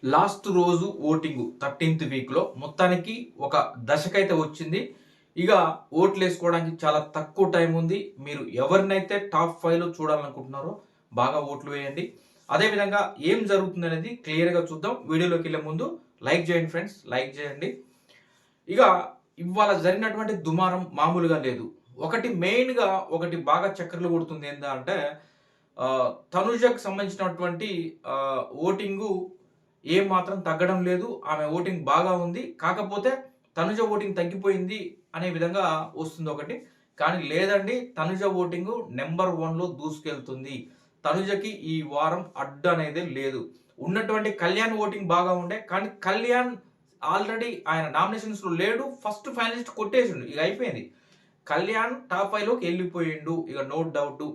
Last రోజు voting 13th వీక్‌లో మొత్తానికి ఒక దశకైతే వచ్చింది. ఇక ఓట్లేసుకోవడానికి చాలా తక్కువ టైం ఉంది. మీరు ఎవరినైతే టాప్ 5లో చూడాలనుకుంటున్నారో బాగా ఓట్లు వేయండి. అదేవిధంగా ఏం జరుగుతుందనేది క్లియర్‌గా చూద్దాం. వీడియోలోకెళ్ళే ముందు లైక్ చేయండి ఫ్రెండ్స్. లైక్ చేయండి. ఇక ఇవాళ జరిగినటువంటి దుమారం మామూలుగా లేదు. ఒకటి మెయిన్‌గా ఒకటి బాగా చక్కర్లు కొడుతుంది ఏందంటే తనుజకు సంబంధించినటువంటి ఓటింగు ఏమాత్రం తగ్గడం లేదు. ఆమె ఓటింగ్ బాగా ఉంది. కాకపోతే తనుజ ఓటింగ్ తగ్గిపోయింది అనే విధంగా వస్తుందొకటి. కానీ లేదండి, తనుజ ఓటింగు నంబర్ 1లో దూసుకెళ్తుంది. తనుజకి ఈ వారం అడ్డనేదే లేదు. ఉన్నటువంటి కళ్యాణ్ ఓటింగ్ బాగా ఉండే. కానీ కళ్యాణ్ ఆల్రెడీ ఆయన నామినేషన్స్‌లో లేడు. ఫస్ట్ ఫైనలిస్ట్ కొట్టేసిండు. ఇక అయిపోయింది. కళ్యాణ్ టాప్ 5లోకి ఎళ్ళిపోయిండు. ఇక నో డౌటు.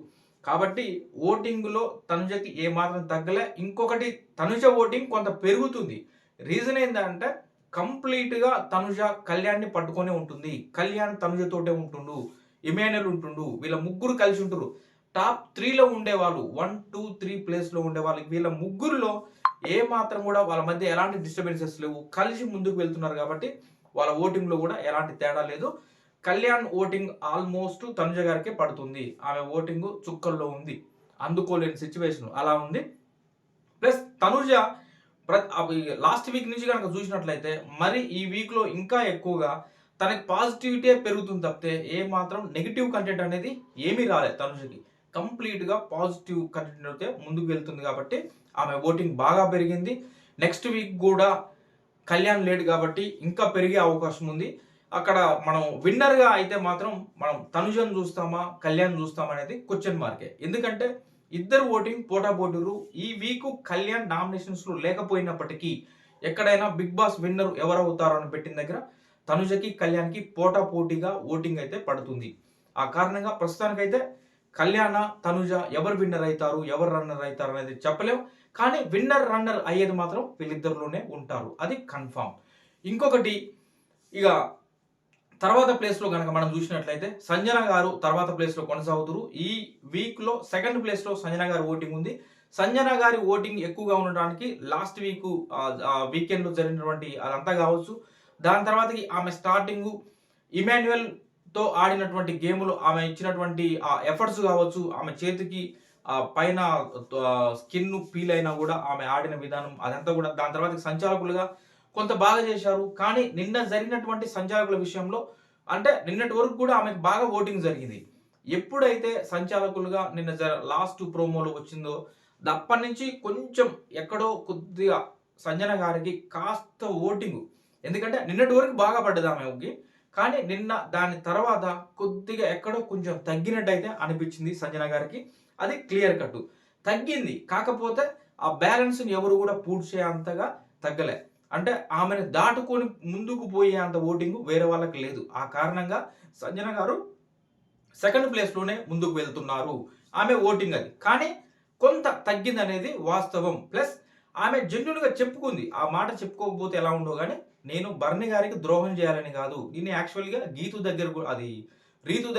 కాబట్టి ఓటింగ్‌లో తనుజకి ఏమాత్రం తగ్గలే. ఇంకొకటి తనుజ ఓటింగ్ కొంత పెరుగుతుంది. రీజన్ ఏందంటే కంప్లీట్‌గా తనుజ కళ్యాణ్‌ని పట్టుకొనే ఉంటుంది. కళ్యాణ్ తనుజతోటే ఉంటుండు. ఇమాన్యుయల్ ఉంటుండు. వీళ్ళ ముగ్గురు కలిసి ఉంటుర్రు. టాప్ 3లో ఉండేవాళ్ళు 1, 2, 3 ప్లేస్‌లో ఉండేవాళ్ళు. వీళ్ళ ముగ్గురిలో ఏ మాత్రం కూడా వాళ్ళ మధ్య ఎలాంటి డిస్టర్బెన్సెస్ లేవు. కలిసి ముందుకు వెళ్తున్నారు కాబట్టి వాళ్ళ ఓటింగ్‌లో కూడా ఎలాంటి తేడా లేదు. కళ్యాణ్ ఓటింగ్ ఆల్మోస్ట్ తనుజ గారికే పడుతుంది. ఆమె ఓటింగ్ చుక్కల్లో ఉంది. అందుకోలేని సిట్యుయేషన్ అలా ఉంది. ప్లస్ తనుజ లాస్ట్ వీక్ నుంచి గనక చూసినట్లయితే మరి ఈ వీక్‌లో ఇంకా ఎక్కువగా తనకి పాజిటివిటీ పెరుగుతుంది తప్పితే ఏ మాత్రం నెగెటివ్ కంటెంట్ అనేది ఏమీ రాలేదు తనుజకి. కంప్లీట్‌గా పాజిటివ్ కంటెంట్ అయితే ముందుకు వెళ్తుంది కాబట్టి ఆమె ఓటింగ్ బాగా పెరిగింది. నెక్స్ట్ వీక్ కూడా కళ్యాణ్ లేడు కాబట్టి ఇంకా పెరిగే అవకాశం ఉంది. అక్కడ మనం విన్నర్‌గా అయితే మాత్రం మనం తనుజను చూస్తామా? కళ్యాణ్ చూస్తామా? అనేది క్వెషన్ మార్కే. ఎందుకంటే ఇద్దరు ఓటింగ్ పోటాపోటీరు. ఈ వీకు కళ్యాణ్ నామినేషన్స్‌లో లేకపోయినప్పటికీ ఎక్కడైనా బిగ్ బాస్ విన్నర్ ఎవరవుతారో అని పెట్టిన దగ్గర తనుజకి, కళ్యాణ్‌కి పోటాపోటీగా ఓటింగ్ అయితే పడుతుంది. ఆ కారణంగా ప్రస్తుతానికైతే కళ్యాణ, తనుజ ఎవరు విన్నర్ అయితారు? ఎవరు రన్నర్ అయితారు? అనేది చెప్పలేం. కానీ విన్నర్, రన్నర్ అయ్యేది మాత్రం వీళ్ళిద్దరిలోనే ఉంటారు. అది కన్ఫర్మ్. ఇంకొకటి ఇగ తర్వాత ప్లేస్‌లో గనక మనం చూసినట్లయితే సంజన గారు తర్వాత ప్లేస్‌లో కొనసాగుతురు. ఈ వీక్‌లో సెకండ్ ప్లేస్‌లో సంజన గారి ఓటింగ్ ఉంది. సంజన గారి ఓటింగ్ ఎక్కువగా ఉండడానికి లాస్ట్ వీకు వీకెండ్‌లో జరిగినటువంటి అదంతా కావచ్చు. దాని తర్వాతకి ఆమె స్టార్టింగు ఇమాన్యుయల్‌తో ఆడినటువంటి గేమ్‌లో ఆమె ఇచ్చినటువంటి ఎఫర్ట్స్ కావచ్చు, ఆమె చేతికి పైన స్కిన్ పీల్ అయినా కూడా ఆమె ఆడిన విధానం అదంతా కూడా దాని తర్వాత సంచాలకులుగా కొంత బాగా చేశారు. కానీ నిన్న జరిగినటువంటి సంచాలకుల విషయంలో అంటే నిన్నటి వరకు కూడా ఆమెకు బాగా ఓటింగ్ జరిగింది. ఎప్పుడైతే సంచాలకులుగా నిన్న లాస్ట్ ప్రోమోలో వచ్చిందో అప్పటినుంచి కొంచెం ఎక్కడో కొద్దిగా సంజన గారికి కాస్త ఓటింగు, ఎందుకంటే నిన్నటి వరకు బాగా పడ్డది ఆమెకి. కానీ నిన్న దాని తర్వాత కొద్దిగా ఎక్కడో కొంచెం తగ్గినట్టయితే అనిపించింది సంజన గారికి. అది క్లియర్ కట్. తగ్గింది. కాకపోతే ఆ బ్యాలెన్స్‌ని ఎవరు కూడా పూడ్చే చేయంతగా తగ్గలే. అంటే ఆమెను దాటుకొని ముందుకు పోయే అంత ఓటింగ్ వేరే వాళ్ళకి లేదు. ఆ కారణంగా సంజన గారు సెకండ్ ప్లేస్‌లోనే ముందుకు వెళ్తున్నారు. ఆమె ఓటింగ్ అది. కానీ కొంత తగ్గిందనేది వాస్తవం. ప్లస్ ఆమె జెన్యూన్‌గా చెప్పుకుంది. ఆ మాట చెప్పుకోకపోతే ఎలా ఉండో గాని, నేను బర్నీ గారికి ద్రోహం చేయాలని కాదు. నేను యాక్చువల్‌గా రీతు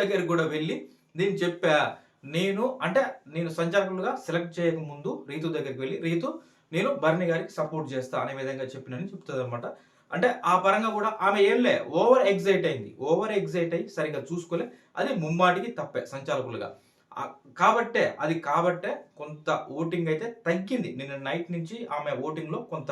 దగ్గరకు కూడా వెళ్లి నేను చెప్పా. నేను సంచాలకులుగా సెలెక్ట్ చేయకముందు రీతు దగ్గరికి వెళ్లి, రీతు నేను బర్నీ గారికి సపోర్ట్ చేస్తా అనే విధంగా చెప్పినని చెప్తదనమాట. అంటే ఆ పరంగా కూడా ఆమె ఏంలే ఓవర్ ఎక్సైట్ అయింది. ఓవర్ ఎక్సైట్ అయ్యి సరిగ్గా చూసుకోలే. అది ముమ్మాటికి తప్పే సంచాలకులుగా. కాబట్టే కొంత ఓటింగ్ అయితే తగ్గింది. నిన్న నైట్ నుంచి ఆమె ఓటింగ్‌లో కొంత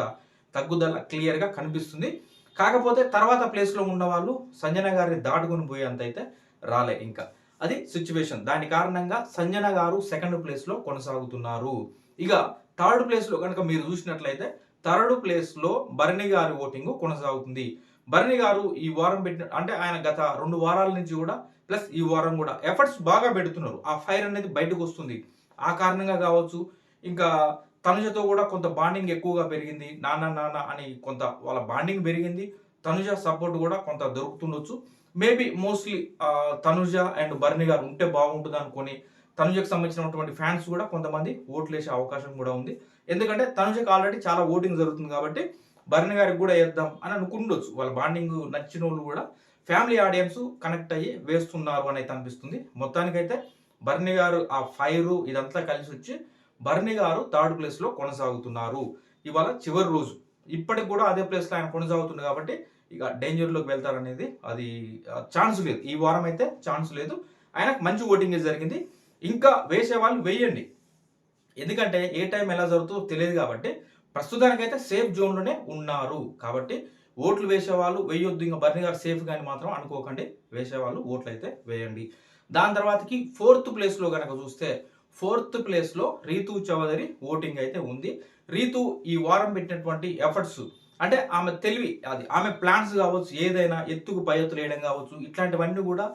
తగ్గుదల క్లియర్‌గా కనిపిస్తుంది. కాకపోతే తర్వాత ప్లేస్‌లో ఉన్నవాళ్ళు సంజన గారిని దాటుకొని పోయేంత అయితే రాలే ఇంకా. అది సిట్యుయేషన్. దాని కారణంగా సంజన గారు సెకండ్ ప్లేస్‌లో కొనసాగుతున్నారు. ఇక థర్డ్ ప్లేస్‌లో గనక మీరు చూసినట్లయితే థర్డ్ ప్లేస్‌లో భరణి గారి ఓటింగ్ కొనసాగుతుంది. భరణి గారు ఈ వారం అంటే ఆయన గత 2 వారాల నుంచి కూడా ప్లస్ ఈ వారం కూడా ఎఫర్ట్స్ బాగా పెడుతున్నారు. ఆ ఫైర్ అనేది బయటకొస్తుంది. ఆ కారణంగా కావచ్చు, ఇంకా తనుజతో కూడా కొంత బాండింగ్ ఎక్కువగా పెరిగింది. నాన్న నాన్న అని కొంత వాళ్ళ బాండింగ్ పెరిగింది. తనుజ సపోర్ట్ కూడా కొంత దొరుకుతుండొచ్చు. Maybe mostly Tanuja and Bharani garu ఉంటే బాగుంటుందనుకోని తనుజకు సంబంధించినటువంటి ఫ్యాన్స్ కూడా కొంతమంది ఓట్లేసే అవకాశం కూడా ఉంది. ఎందుకంటే తనుజకి ఆల్రెడీ చాలా ఓటింగ్ జరుగుతుంది కాబట్టి భరణి గారికి కూడా ఏద్దాం అని అనుకుండొచ్చు. వాళ్ళ బాండింగ్ నచ్చినోళ్ళు కూడా ఫ్యామిలీ ఆడియన్స్ కనెక్ట్ అయ్యి వేస్తున్నారు అని అయితే అనిపిస్తుంది. మొత్తానికైతే భరణి గారు ఆ ఫైరు ఇదంతా కలిసొచ్చి భరణి గారు థర్డ్ ప్లేస్‌లో కొనసాగుతున్నారు. ఇవాళ చివరి రోజు. ఇప్పటికి కూడా అదే ప్లేస్లో ఆయన కొనసాగుతుంది కాబట్టి ఇక డేంజర్లోకి వెళ్తారనేది అది ఛాన్స్ లేదు. ఈ వారం అయితే ఛాన్స్ లేదు. ఆయనకు మంచి ఓటింగ్ జరిగింది. ఇంకా వేసే వాళ్ళు వేయండి. ఎందుకంటే ఏ టైం ఎలా జరుగుతుందో తెలియదు కాబట్టి ప్రస్తుతానికైతే సేఫ్ జోన్లోనే ఉన్నారు. కాబట్టి ఓట్లు వేసేవాళ్ళు వేయొద్దు, ఇంకా బర్నీ గారు సేఫ్ కానీ మాత్రం అనుకోకండి. వేసేవాళ్ళు ఓట్లు అయితే వేయండి. దాని తర్వాతకి 4th ప్లేస్లో కనుక చూస్తే 4th ప్లేస్లో రీతూ చౌదరి ఓటింగ్ అయితే ఉంది. రీతు ఈ వారం పెట్టినటువంటి ఎఫర్ట్స్ అంటే ఆమె తెలివి, అది ఆమె ప్లాన్స్ కావచ్చు, ఏదైనా ఎత్తుకు పై ఎత్తులు వేయడం కావచ్చు, ఇట్లాంటివన్నీ కూడా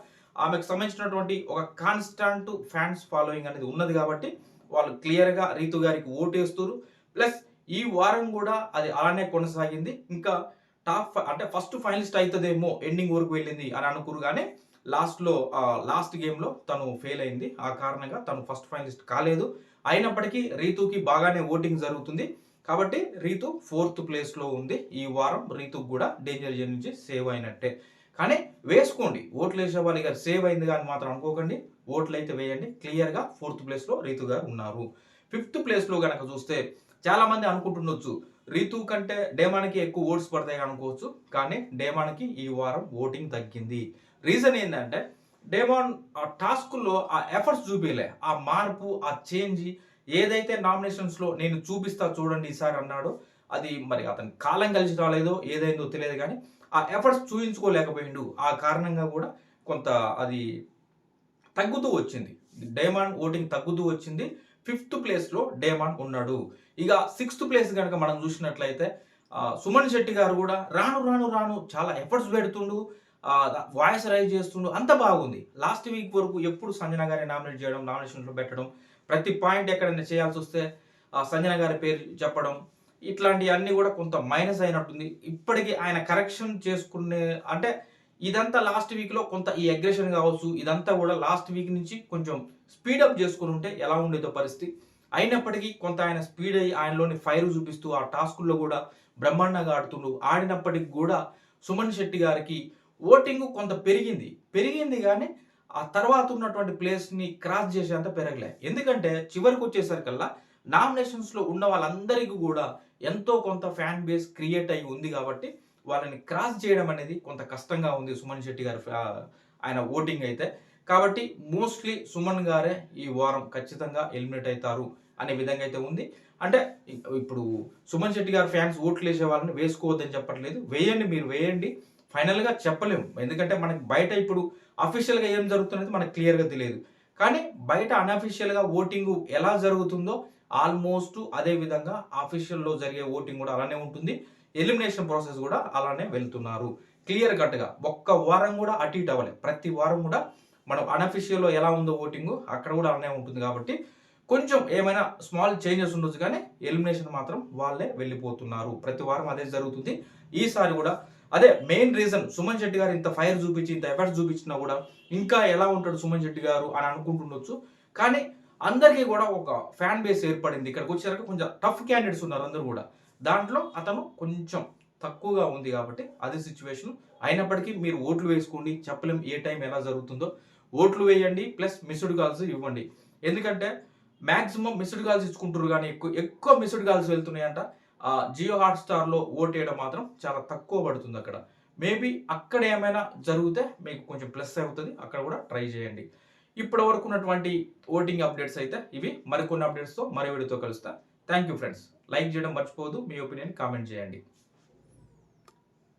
ఆమెకు సంబంధించినటువంటి ఒక కాన్స్టాంట్ ఫ్యాన్స్ ఫాలోయింగ్ అనేది ఉన్నది కాబట్టి వాళ్ళు క్లియర్గా రీతు గారికి ఓటేస్తారు. ప్లస్ ఈ వారం కూడా అది అలానే కొనసాగింది. ఇంకా టాప్ అంటే ఫస్ట్ ఫైనలిస్ట్ అవుతుందేమో ఎండింగ్ వరకు వెళ్ళింది అని అనుకురు, కానీ లాస్ట్ గేమ్లో తను ఫెయిల్ అయింది. ఆ కారణంగా తను ఫస్ట్ ఫైనలిస్ట్ కాలేదు. అయినప్పటికీ రీతుకి బాగానే ఓటింగ్ జరుగుతుంది కాబట్టి రీతు 4th ప్లేస్లో ఉంది. ఈ వారం రీతుకు కూడా డేంజర్ జోన్ నుంచి సేవ్ అయినట్టే. కానీ వేసుకోండి, ఓట్లు వేసే వాళ్ళు గారు సేవ్ అయింది కానీ మాత్రం అనుకోకండి. ఓట్లు అయితే వేయండి. క్లియర్గా 4th ప్లేస్లో రీతు గారు ఉన్నారు. 5th ప్లేస్లో కనుక చూస్తే చాలా మంది అనుకుంటుండొచ్చు రీతు కంటే డేమానికి ఎక్కువ ఓట్స్ పడతాయి అనుకోవచ్చు, కానీ డేమానికి ఈ వారం ఓటింగ్ తగ్గింది. రీజన్ ఏంటంటే డేమాన్ ఆ టాస్క్లో ఆ ఎఫర్ట్స్ చూపించలే, ఆ మార్పు, ఆ చేంజ్ ఏదైతే నామినేషన్స్లో నేను చూపిస్తా చూడండి ఈసారి అన్నాడో అది మరి అతని కాలం కలిసి రాలేదో ఏదైందో తెలియదు, కానీ ఆ ఎఫర్ట్స్ చూపించుకోలేకపోయిండు. ఆ కారణంగా కూడా కొంత అది తగ్గుతూ వచ్చింది. డేమాన్ ఓటింగ్ తగ్గుతూ వచ్చింది. 5th ప్లేస్లో డేమాన్ ఉన్నాడు. ఇక 6th ప్లేస్ కనుక మనం చూసినట్లయితే సుమన్ శెట్టి గారు కూడా రాను చాలా ఎఫర్ట్స్ పెడుతుండు, వాయిస్ రైజ్ చేస్తుండు, అంత బాగుంది. లాస్ట్ వీక్ వరకు ఎప్పుడు సంజన గారిని నామినేట్ చేయడం, నామినేషన్లో పెట్టడం, ప్రతి పాయింట్ ఎక్కడైనా చేయాల్సి వస్తే సంజన గారి పేరు చెప్పడం, ఇట్లాంటివన్నీ కూడా కొంత మైనస్ అయినట్టుంది. ఇప్పటికీ ఆయన కరెక్షన్ చేసుకునే అంటే ఇదంతా లాస్ట్ వీక్లో కొంత ఈ అగ్రెషన్ కావచ్చు, ఇదంతా కూడా లాస్ట్ వీక్ నుంచి కొంచెం స్పీడప్ చేసుకుని ఉంటే ఎలా ఉండేదో పరిస్థితి. అయినప్పటికీ కొంత ఆయన స్పీడ్ అయ్యి ఆయనలోని ఫైర్ చూపిస్తూ ఆ టాస్కుల్లో కూడా బ్రహ్మాండంగా ఆడుతుండు. ఆడినప్పటికి కూడా సుమన్ శెట్టి గారికి ఓటింగ్ కొంత పెరిగింది కానీ ఆ తర్వాత ఉన్నటువంటి ప్లేస్ని క్రాస్ చేసేంత పెరగలే. ఎందుకంటే చివరికి వచ్చేసరికల్లా నామినేషన్స్లో ఉన్న వాళ్ళందరికీ కూడా ఎంతో కొంత ఫ్యాన్ బేస్ క్రియేట్ అయ్యి ఉంది కాబట్టి వాళ్ళని క్రాస్ చేయడం అనేది కొంత కష్టంగా ఉంది సుమన్ శెట్టి గారు ఆయన ఓటింగ్ అయితే. కాబట్టి మోస్ట్లీ సుమన్ గారే ఈ వారం ఖచ్చితంగా ఎలిమినేట్ అవుతారు అనే విధంగా అయితే ఉంది. అంటే ఇప్పుడు సుమన్ శెట్టి గారు ఫ్యాన్స్ ఓట్లు వేసే వాళ్ళని వేసుకోవద్దని చెప్పట్లేదు, వేయండి, మీరు వేయండి. ఫైనల్గా చెప్పలేము, ఎందుకంటే మనకి బయట ఇప్పుడు అఫీషియల్గా ఏం జరుగుతున్నది మనకు క్లియర్గా తెలియదు. కానీ బయట అన్అఫీషియల్గా ఓటింగ్ ఎలా జరుగుతుందో ఆల్మోస్ట్ అదే విధంగా అఫీషియల్లో జరిగే ఓటింగ్ కూడా అలానే ఉంటుంది. ఎలిమినేషన్ ప్రాసెస్ కూడా అలానే వెళ్తున్నారు. క్లియర్ కట్గా ఒక్క వారం కూడా అటు ఇటు అవ్వలేదు. ప్రతి వారం కూడా మనం అన్అఫీషియల్లో ఎలా ఉందో ఓటింగ్ అక్కడ కూడా అలానే ఉంటుంది. కాబట్టి కొంచెం ఏమైనా స్మాల్ చేంజెస్ ఉండొచ్చు, కానీ ఎలిమినేషన్ మాత్రం వాళ్ళే వెళ్ళిపోతున్నారు. ప్రతి వారం అదే జరుగుతుంది. ఈసారి కూడా అదే మెయిన్ రీజన్. సుమన్ శెట్టి గారు ఇంత ఫైర్ చూపించి ఇంత ఎఫర్ట్స్ చూపించినా కూడా ఇంకా ఎలా ఉంటాడు సుమన్ శెట్టి గారు అని అనుకుంటుండొచ్చు, కానీ అందరికీ కూడా ఒక ఫ్యాన్ బేస్ ఏర్పడింది. ఇక్కడికి వచ్చేసరికి కొంచెం టఫ్ క్యాండిడేట్స్ ఉన్నారు అందరూ కూడా, దాంట్లో అతను కొంచెం తక్కువగా ఉంది కాబట్టి అది సిచ్యువేషన్. అయినప్పటికీ మీరు ఓట్లు వేసుకోండి, చెప్పలేం ఏ టైం ఎలా జరుగుతుందో. ఓట్లు వేయండి, ప్లస్ మిస్డ్ కాల్స్ ఇవ్వండి. ఎందుకంటే మ్యాక్సిమం మిస్డ్ కాల్స్ ఇచ్చుకుంటారు, కానీ ఎక్కువ మిస్డ్ కాల్స్ వెళ్తున్నాయంట. జియో హాట్స్టార్లో ఓట్ వేయడం మాత్రం చాలా తక్కువ పడుతుంది అక్కడ. మేబీ అక్కడ ఏమైనా జరిగితే మీకు కొంచెం ప్లస్ అవుతుంది, అక్కడ కూడా ట్రై చేయండి. ఇప్పటి వరకు ఉన్నటువంటి ఓటింగ్ అప్డేట్స్ అయితే ఇవి. మరికొన్ని అప్డేట్స్తో మరో వీడియోతో కలుస్తా. Thank you friends. లైక్ చేయడం మర్చిపోవద్దు, మీ ఒపీనియన్ కామెంట్ చేయండి.